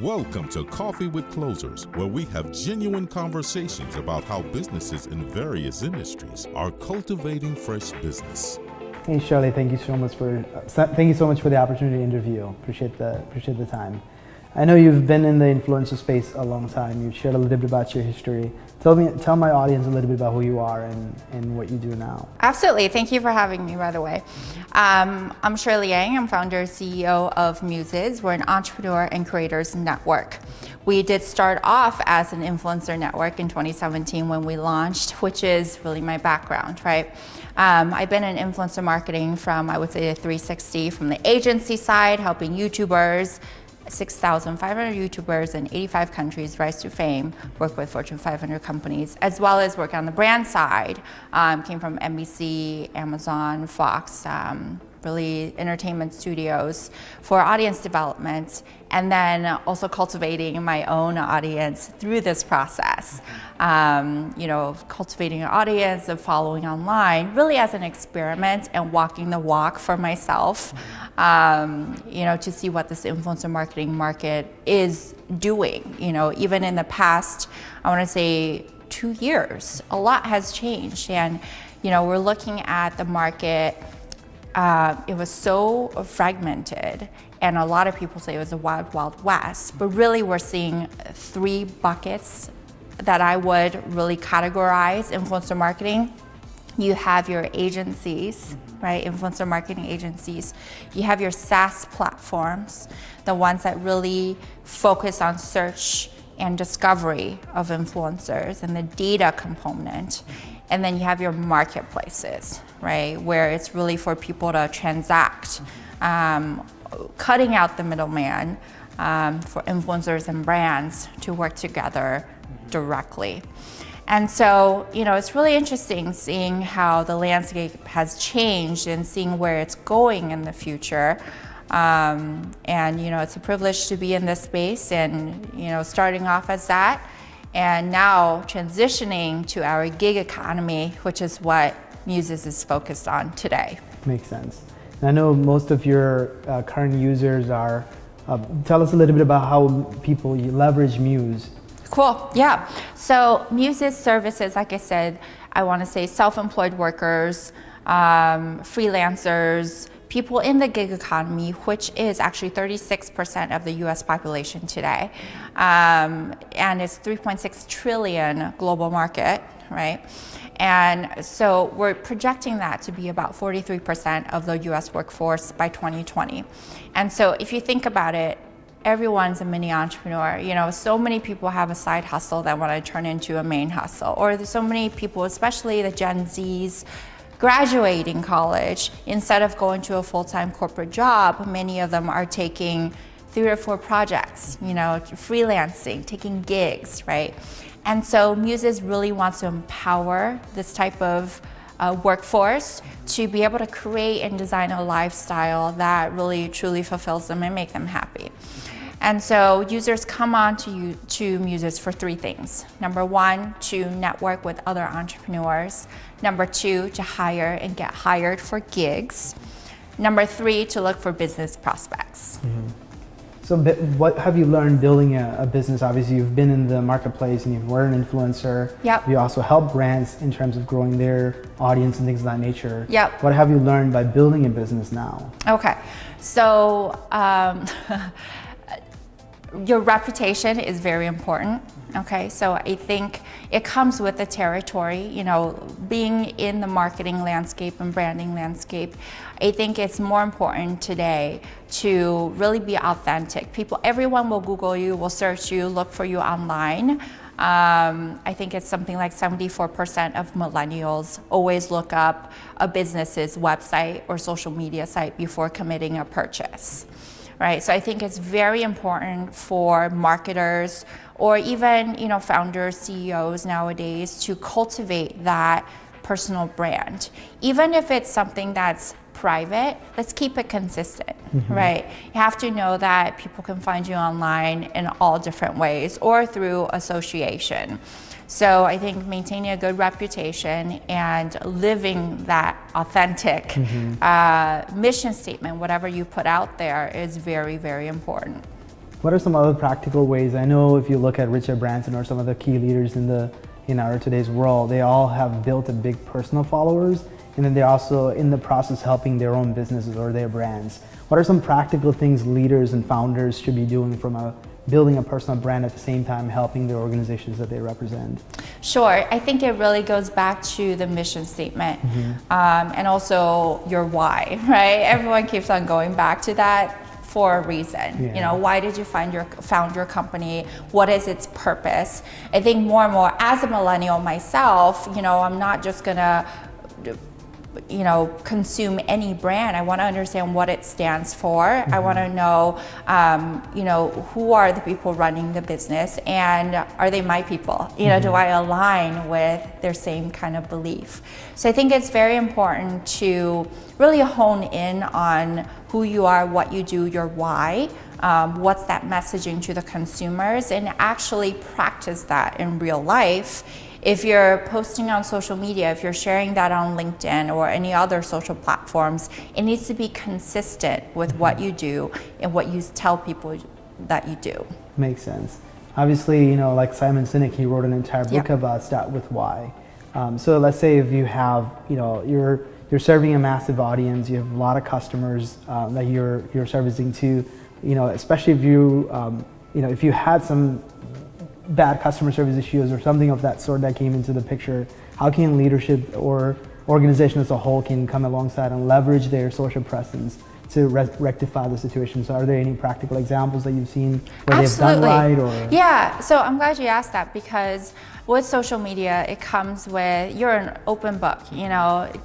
Welcome to Coffee with Closers, where we have genuine conversations about how businesses in various industries are cultivating fresh business. Hey Shirley, thank you so much for the opportunity to interview. Appreciate the time. I know you've been in the influencer space a long time. You've shared a little bit about your history. Tell my audience a little bit about who you are and what you do now. Absolutely. Thank you for having me, by the way. I'm Shirley Yang. I'm founder and CEO of Muses. We're an entrepreneur and creators network. We did start off as an influencer network in 2017 when we launched, which is really my background, right? I've been in influencer marketing from, I would say, a 360 from the agency side, helping YouTubers, 6,500 YouTubers in 85 countries rise to fame, work with Fortune 500 companies, as well as work on the brand side. Came from NBC, Amazon, Fox, really entertainment studios for audience development, and then also cultivating my own audience through this process. Cultivating an audience and following online, really as an experiment and walking the walk for myself, to see what this influencer marketing market is doing. Even in the past, I want to say 2 years, a lot has changed. And, we're looking at the market. It was so fragmented, and a lot of people say it was a wild, wild west, but really we're seeing 3 buckets that I would really categorize influencer marketing. You have your agencies, right? Influencer marketing agencies. You have your SaaS platforms, the ones that really focus on search and discovery of influencers and the data component. And then you have your marketplaces, right? Where it's really for people to transact, cutting out the middleman for influencers and brands to work together directly. And so, it's really interesting seeing how the landscape has changed and seeing where it's going in the future. It's a privilege to be in this space and, starting off as that, and now transitioning to our gig economy, which is what Muses is focused on today. Makes sense. And I know most of your current users are, tell us a little bit about how people leverage Muse. Cool, yeah. So Muses services, like I said, I want to say self-employed workers, freelancers, people in the gig economy, which is actually 36% of the US population today. And it's 3.6 trillion global market, right? And so we're projecting that to be about 43% of the US workforce by 2020. And so if you think about it, everyone's a mini entrepreneur. So many people have a side hustle that want to turn into a main hustle. Or there's so many people, especially the Gen Zs, graduating college, instead of going to a full-time corporate job, many of them are taking 3 or 4 projects, freelancing, taking gigs, right? And so Muses really wants to empower this type of workforce to be able to create and design a lifestyle that really truly fulfills them and make them happy. And so users come on to Muses for 3 things. Number 1, to network with other entrepreneurs. Number 2, to hire and get hired for gigs. Number 3, to look for business prospects. Mm-hmm. So what have you learned building a business? Obviously, you've been in the marketplace and you were an influencer. Yep. You also help brands in terms of growing their audience and things of that nature. Yep. What have you learned by building a business now? Okay, so your reputation is very important. Okay, so I think it comes with the territory, being in the marketing landscape and branding landscape. I think it's more important today to really be authentic. Everyone will Google you, will search you, look for you online. I think it's something like 74% of millennials always look up a business's website or social media site before committing a purchase. Right, so I think it's very important for marketers or even founders, CEOs nowadays to cultivate that personal brand. Even if it's something that's private, let's keep it consistent, right? You have to know that people can find you online in all different ways or through association. So I think maintaining a good reputation and living that authentic mission statement, whatever you put out there, is very, very important. What are some other practical ways? I know if you look at Richard Branson or some of the key leaders in our today's world, they all have built a big personal followers, and then they're also in the process helping their own businesses or their brands. What are some practical things leaders and founders should be doing from building a personal brand at the same time helping the organizations that they represent? Sure, I think it really goes back to the mission statement, and also your why, right? Everyone keeps on going back to that for a reason. Yeah. You know, why did you found your company? What is its purpose? I think more and more as a millennial myself, you know, I'm not just gonna consume any brand. I want to understand what it stands for. I want to know, who are the people running the business, and are they my people? You know, do I align with their same kind of belief? So I think it's very important to really hone in on who you are, what you do, your why, what's that messaging to the consumers, and actually practice that in real life. If you're posting on social media, if you're sharing that on LinkedIn or any other social platforms, it needs to be consistent with what you do and what you tell people that you do. Makes sense. Obviously, like Simon Sinek, he wrote an entire book about Start With Why. So let's say if you have, you're serving a massive audience, you have a lot of customers that you're servicing to, especially if if you had some bad customer service issues or something of that sort that came into the picture, how can leadership or organization as a whole can come alongside and leverage their social presence to rectify the situation? So are there any practical examples that you've seen where Absolutely. they've done right? Or? Yeah, so I'm glad you asked that, because with social media, it comes with, you're an open book,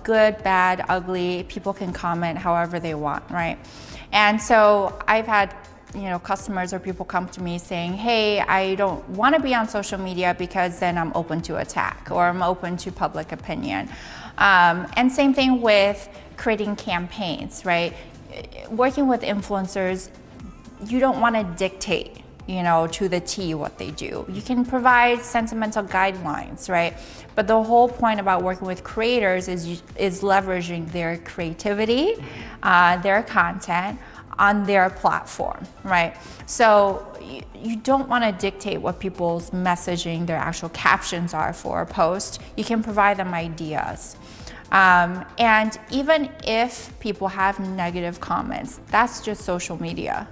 good, bad, ugly, people can comment however they want, right? And so I've had customers or people come to me saying, hey, I don't want to be on social media because then I'm open to attack or I'm open to public opinion. And same thing with creating campaigns, right? Working with influencers, you don't want to dictate, to the T what they do. You can provide sentimental guidelines, right? But the whole point about working with creators is leveraging their creativity, their content, on their platform, right? So you don't want to dictate what people's messaging, their actual captions are for a post. You can provide them ideas. And even if people have negative comments, that's just social media,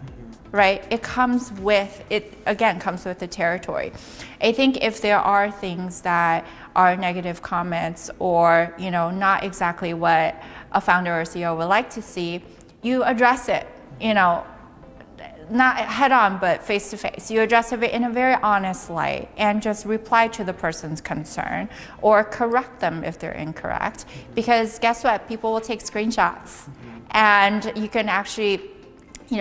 right? It comes with the territory. I think if there are things that are negative comments or, not exactly what a founder or CEO would like to see, you address it. Not head on, but face to face. You address it in a very honest light and just reply to the person's concern or correct them if they're incorrect. Because guess what? People will take screenshots, and you can actually,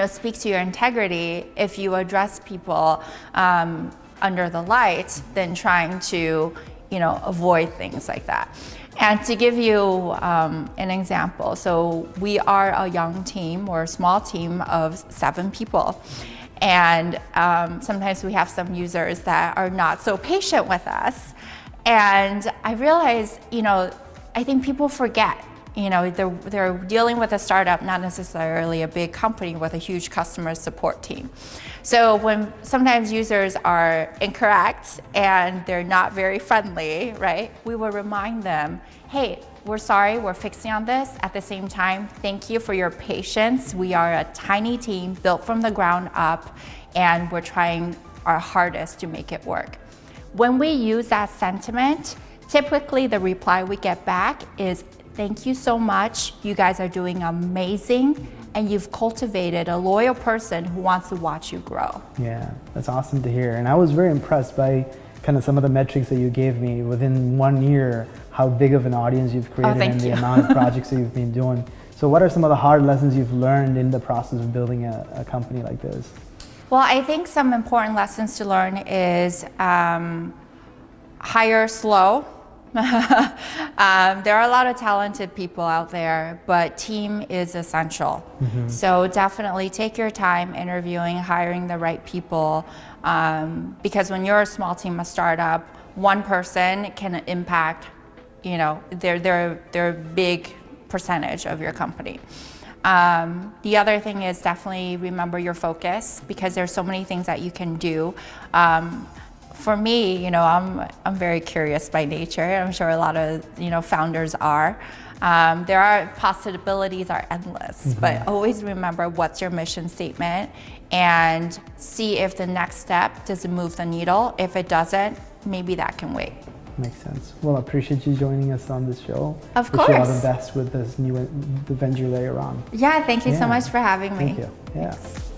speak to your integrity if you address people under the light than trying to, avoid things like that. And to give you an example, so we are a young team or a small team of 7 people. And sometimes we have some users that are not so patient with us. And I realize, I think people forget, they're dealing with a startup, not necessarily a big company with a huge customer support team. So when sometimes users are incorrect and they're not very friendly, right? We will remind them, hey, we're sorry, we're fixing on this. At the same time, thank you for your patience. We are a tiny team built from the ground up, and we're trying our hardest to make it work. When we use that sentiment, typically the reply we get back is, thank you so much. You guys are doing amazing, and you've cultivated a loyal person who wants to watch you grow. Yeah, that's awesome to hear. And I was very impressed by kind of some of the metrics that you gave me within 1 year, how big of an audience you've created and the amount of projects that you've been doing. So what are some of the hard lessons you've learned in the process of building a company like this? Well, I think some important lessons to learn is hire slow. There are a lot of talented people out there, but team is essential. So definitely take your time interviewing, hiring the right people, because when you're a small team, a startup, one person can impact, their big percentage of your company. The other thing is definitely remember your focus, because there's so many things that you can do. For me, you know, I'm very curious by nature. I'm sure a lot of, you know, founders are. There are possibilities are endless, but always remember what's your mission statement and see if the next step doesn't move the needle. If it doesn't, maybe that can wait. Makes sense. Well, I appreciate you joining us on this show. Of Wish you all course. the best with this new the venture that you're on. Yeah, thank you so Yeah. much for having me. Thank you. Yeah. Thanks.